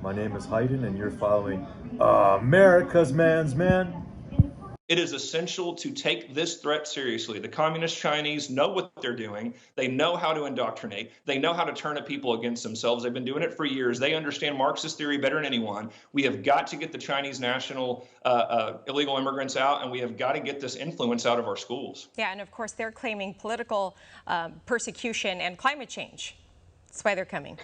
My name is Hayden, and you're following America's Man's Man. It is essential to take this threat seriously. The communist Chinese know what they're doing. They know how to indoctrinate. They know how to turn a people against themselves. They've been doing it for years. They understand Marxist theory better than anyone. We have got to get the Chinese national illegal immigrants out, and we have got to get this influence out of our schools. Yeah, and of course, they're claiming political persecution and climate change. That's why they're coming.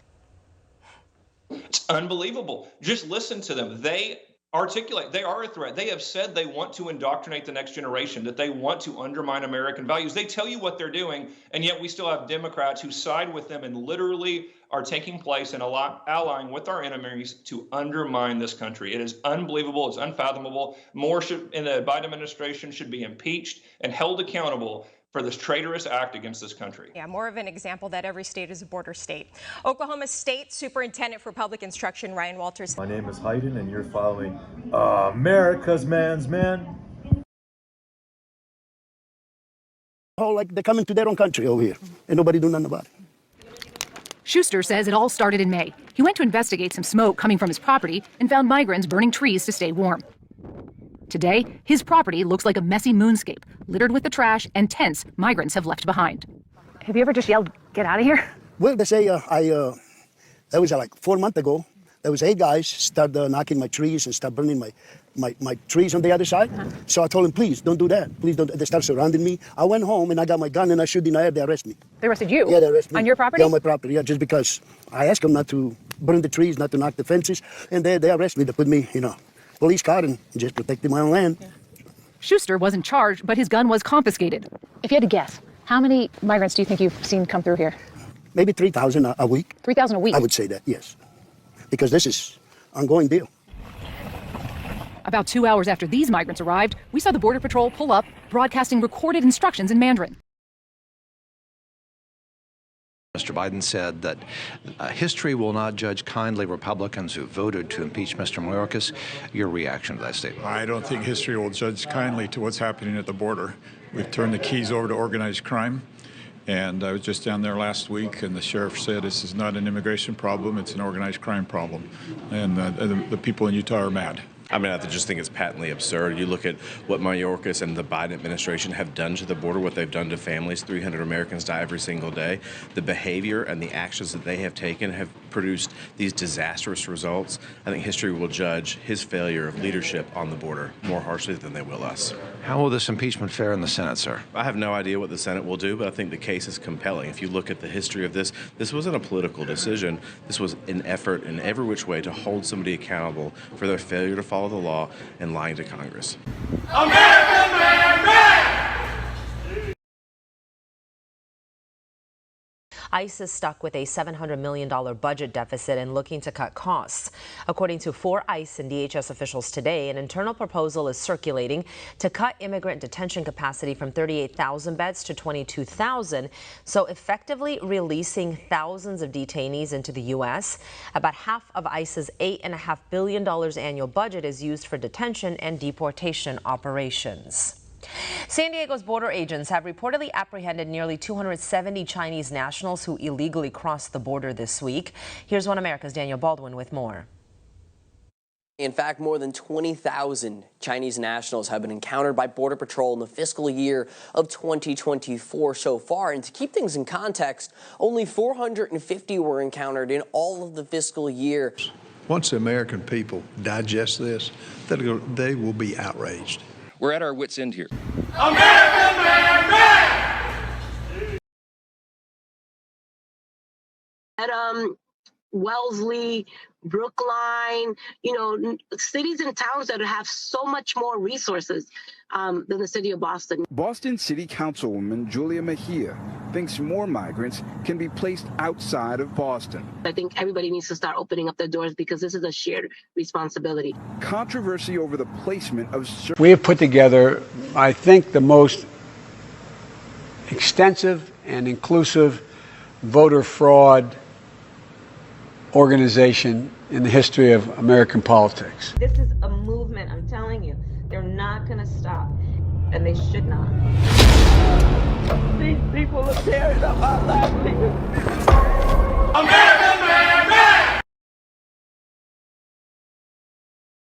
It's unbelievable. Just listen to them. They articulate, they are a threat. They have said they want to indoctrinate the next generation, that they want to undermine American values. They tell you what they're doing, and yet we still have Democrats who side with them and literally are taking place and allying with our enemies to undermine this country. It is unbelievable. It's unfathomable. More in the Biden administration should be impeached and held accountable for this traitorous act against this country. Yeah, more of an example that every state is a border state. Oklahoma State Superintendent for Public Instruction, Ryan Walters. My name is Hayden, and you're following America's Man's Man. Oh, like they're coming to their own country over here, and nobody do nothing about it. Schuster says it all started in May. He went to investigate some smoke coming from his property and found migrants burning trees to stay warm. Today, his property looks like a messy moonscape, littered with the trash and tents migrants have left behind. Have you ever just yelled, "Get out of here"? Well, they say that was like 4 months ago. There was 8 guys start knocking my trees and start burning my trees on the other side. So I told them, please don't do that. Please don't. They start surrounding me. I went home and I got my gun and I shoot in the air. They arrest me. They arrested you? Yeah, they arrested me. On your property? Yeah, on my property. Yeah, just because I asked them not to burn the trees, not to knock the fences, and they arrest me. They put me in a police car and just protecting my own land. Yeah. Schuster wasn't charged, but his gun was confiscated. If you had to guess, how many migrants do you think you've seen come through here? Maybe 3,000 a week. 3,000 a week? I would say that, yes. Because this is an ongoing deal. About 2 hours after these migrants arrived, we saw the Border Patrol pull up, broadcasting recorded instructions in Mandarin. Mr. Biden said that history will not judge kindly Republicans who voted to impeach Mr. Mayorkas. Your reaction to that statement? I don't think history will judge kindly to what's happening at the border. We've turned the keys over to organized crime. And I was just down there last week, and the sheriff said this is not an immigration problem, it's an organized crime problem. And the people in Utah are mad. I mean, I just think it's patently absurd. You look at what Mayorkas and the Biden administration have done to the border, what they've done to families. 300 Americans die every single day. The behavior and the actions that they have taken have produced these disastrous results. I think history will judge his failure of leadership on the border more harshly than they will us. How will this impeachment fare in the Senate, sir? I have no idea what the Senate will do, but I think the case is compelling. If you look at the history of this, this wasn't a political decision. This was an effort in every which way to hold somebody accountable for their failure to follow the law and lying to Congress. American Man! ICE is stuck with a $700 million budget deficit and looking to cut costs. According to 4 ICE and DHS officials today, an internal proposal is circulating to cut immigrant detention capacity from 38,000 beds to 22,000, so effectively releasing thousands of detainees into the U.S. About half of ICE's $8.5 billion annual budget is used for detention and deportation operations. San Diego's border agents have reportedly apprehended nearly 270 Chinese nationals who illegally crossed the border this week. Here's One America's Daniel Baldwin with more. In fact, more than 20,000 Chinese nationals have been encountered by Border Patrol in the fiscal year of 2024 so far. And to keep things in context, only 450 were encountered in all of the fiscal year. Once the American people digest this, they will be outraged. We're at our wits' end here. American Man! At Wellesley, Brookline, cities and towns that have so much more resources than the city of Boston. Boston City Councilwoman Julia Mejia thinks more migrants can be placed outside of Boston. I think everybody needs to start opening up their doors because this is a shared responsibility. Controversy over the placement of... We have put together, I think, the most extensive and inclusive voter fraud organization in the history of American politics. This is a movement, I'm telling you. They're not going to stop, and they should not. These people are tearing up our livelihood. American Man!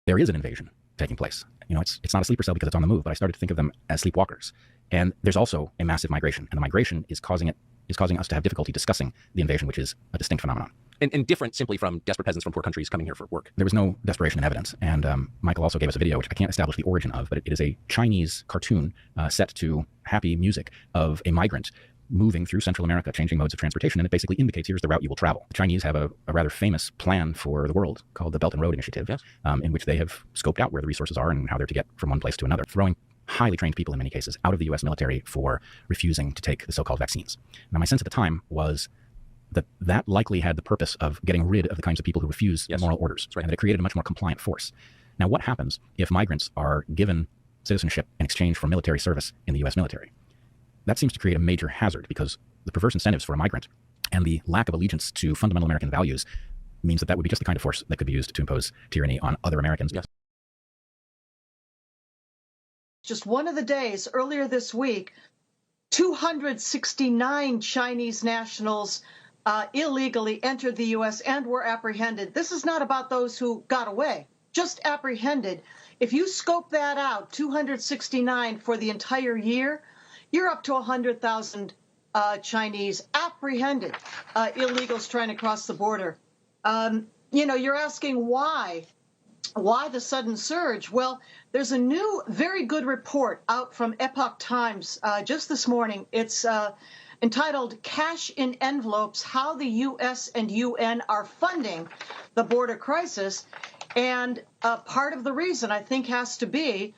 there is an invasion taking place. You know, it's not a sleeper cell because it's on the move, but I started to think of them as sleepwalkers. And there's also a massive migration, and the migration is causing us to have difficulty discussing the invasion, which is a distinct phenomenon. And different simply from desperate peasants from poor countries coming here for work. There was no desperation in evidence. And Michael also gave us a video, which I can't establish the origin of, but it is a Chinese cartoon set to happy music of a migrant moving through Central America, changing modes of transportation, and it basically indicates here's the route you will travel. The Chinese have a rather famous plan for the world called the Belt and Road Initiative, yes. In which they have scoped out where the resources are and how they're to get from one place to another, throwing highly trained people in many cases out of the U.S. military for refusing to take the so-called vaccines. Now, my sense at the time was that likely had the purpose of getting rid of the kinds of people who refuse moral orders, and that it created a much more compliant force. Now, what happens if migrants are given citizenship in exchange for military service in the U.S. military? That seems to create a major hazard, because the perverse incentives for a migrant and the lack of allegiance to fundamental American values means that would be just the kind of force that could be used to impose tyranny on other Americans. Yes. Just one of the days earlier this week, 269 Chinese nationals illegally entered the U.S. and were apprehended. This is not about those who got away, just apprehended. If you scope that out, 269 for the entire year, you're up to 100,000 Chinese apprehended, illegals trying to cross the border. You know, you're asking why the sudden surge? Well, there's a new, very good report out from Epoch Times just this morning. It's entitled Cash in Envelopes, How the U.S. and UN Are Funding the Border Crisis. And part of the reason, I think, has to be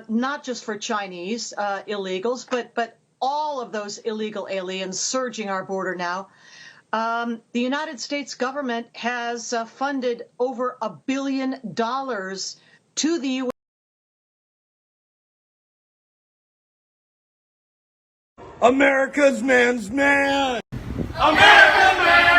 not just for Chinese illegals, but all of those illegal aliens surging our border now. The United States government has funded over $1 billion to the U.S. America's man's man! America's man!